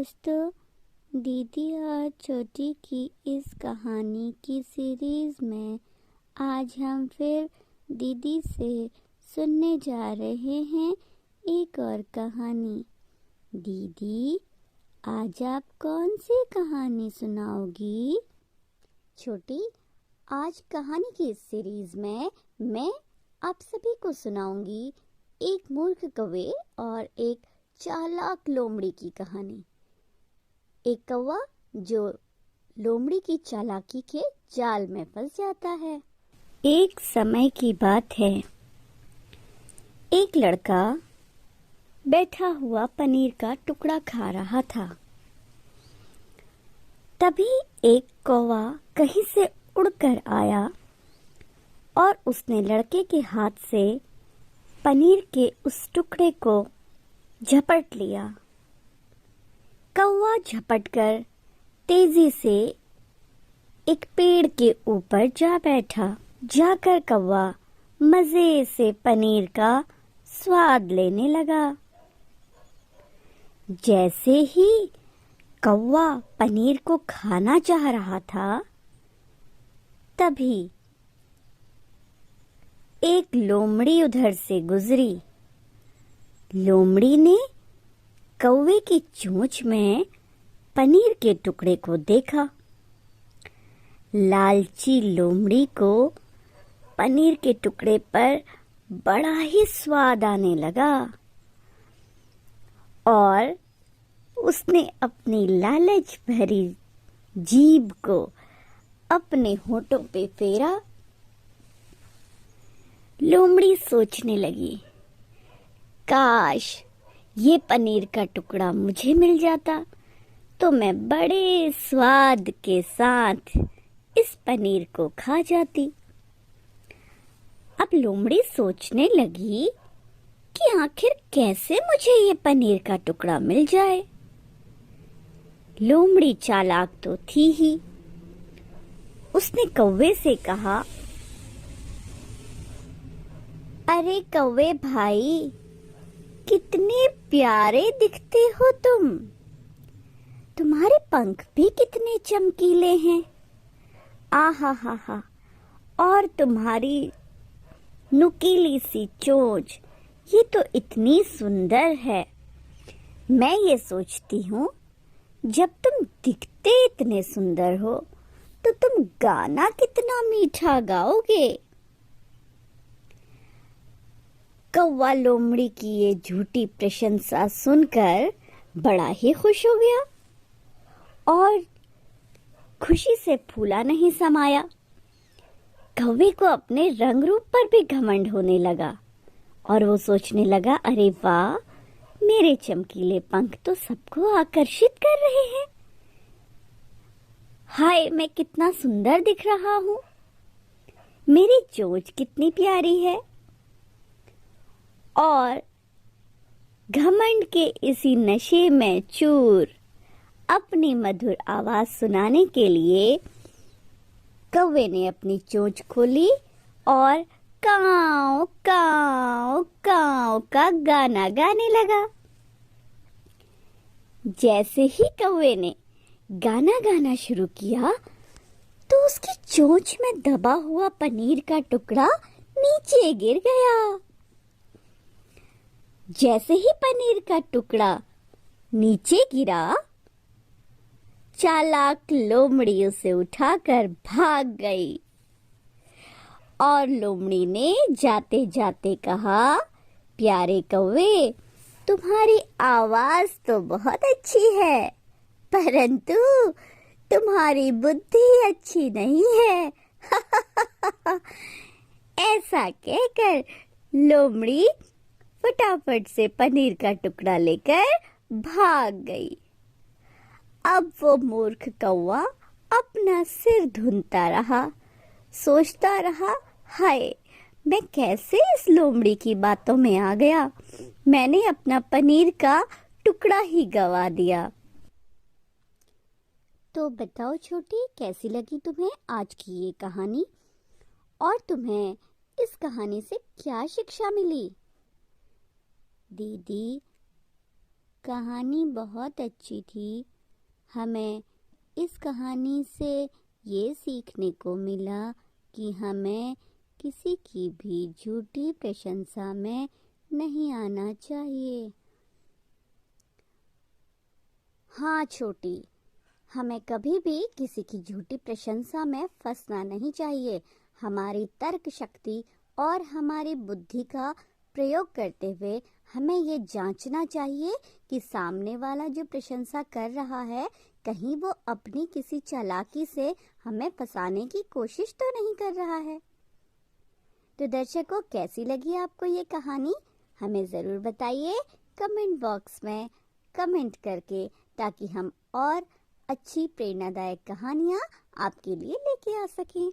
दोस्तों, दीदी और छोटी की इस कहानी की सीरीज में आज हम फिर दीदी से सुनने जा रहे हैं एक और कहानी। दीदी, आज आप कौन सी कहानी सुनाओगी? छोटी, आज कहानी की इस सीरीज में मैं आप सभी को सुनाऊंगी एक मूर्ख कौवे और एक चालाक लोमड़ी की कहानी। एक कौवा जो लोमड़ी की चालाकी के जाल में फंस जाता है। एक समय की बात है, एक लड़का बैठा हुआ पनीर का टुकड़ा खा रहा था। तभी एक कौवा कहीं से उड़कर आया और उसने लड़के के हाथ से पनीर के उस टुकड़े को झपट लिया। कौवा झपटकर तेजी से एक पेड़ के ऊपर जा बैठा। जाकर कौवा मजे से पनीर का स्वाद लेने लगा। जैसे ही कौवा पनीर को खाना चाह रहा था, तभी एक लोमड़ी उधर से गुजरी। लोमड़ी ने कौवे की चोंच में पनीर के टुकड़े को देखा। लालची लोमड़ी को पनीर के टुकड़े पर बड़ा ही स्वाद आने लगा और उसने अपनी लालच भरी जीभ को अपने होठों पे फेरा। लोमड़ी सोचने लगी, काश ये पनीर का टुकड़ा मुझे मिल जाता तो मैं बड़े स्वाद के साथ इस पनीर को खा जाती। अब लोमड़ी सोचने लगी कि आखिर कैसे मुझे ये पनीर का टुकड़ा मिल जाए। लोमड़ी चालाक तो थी ही। उसने कौवे से कहा, अरे कौवे भाई, कितने प्यारे दिखते हो तुम। तुम्हारे पंख भी कितने चमकीले हैं। आहा हा हा, और तुम्हारी नुकीली सी चोंच, ये तो इतनी सुंदर है। मैं ये सोचती हूँ, जब तुम दिखते इतने सुंदर हो तो तुम गाना कितना मीठा गाओगे। कौवा लोमड़ी की ये झूठी प्रशंसा सुनकर बड़ा ही खुश हो गया और खुशी से फूला नहीं समाया। कौवे को अपने रंग रूप पर भी घमंड होने लगा और वो सोचने लगा, अरे वाह, मेरे चमकीले पंख तो सबको आकर्षित कर रहे हैं। हाय, मैं कितना सुंदर दिख रहा हूँ। मेरी चोंच कितनी प्यारी है। और घमंड के इसी नशे में चूर अपनी मधुर आवाज सुनाने के लिए कौवे ने अपनी चोंच खोली और काव काव काव का गाना गाने लगा। जैसे ही कौवे ने गाना गाना शुरू किया तो उसकी चोंच में दबा हुआ पनीर का टुकड़ा नीचे गिर गया। जैसे ही पनीर का टुकड़ा नीचे गिरा, चालाक लोमड़ी उसे उठाकर भाग गई और लोमड़ी ने जाते जाते कहा, प्यारे कौवे, तुम्हारी आवाज तो बहुत अच्छी है, परंतु तुम्हारी बुद्धि अच्छी नहीं है। ऐसा कहकर लोमड़ी फटाफट से पनीर का टुकड़ा लेकर भाग गई। अब वो मूर्ख कौवा अपना सिर धुनता रहा, सोचता रहा, हाय, मैं कैसे इस लोमड़ी की बातों में आ गया। मैंने अपना पनीर का टुकड़ा ही गवा दिया। तो बताओ छोटी, कैसी लगी तुम्हें आज की ये कहानी और तुम्हें इस कहानी से क्या शिक्षा मिली? दीदी कहानी बहुत अच्छी थी। हमें इस कहानी से ये सीखने को मिला कि हमें किसी की भी झूठी प्रशंसा में नहीं आना चाहिए। हाँ छोटी, हमें कभी भी किसी की झूठी प्रशंसा में फंसना नहीं चाहिए। हमारी तर्क शक्ति और हमारी बुद्धि का प्रयोग करते हुए हमें ये जांचना चाहिए कि सामने वाला जो प्रशंसा कर रहा है कहीं वो अपनी किसी चालाकी से हमें फंसाने की कोशिश तो नहीं कर रहा है। तो दर्शकों, कैसी लगी आपको ये कहानी? हमें ज़रूर बताइए कमेंट बॉक्स में कमेंट करके, ताकि हम और अच्छी प्रेरणादायक कहानियाँ आपके लिए लेके आ सकें।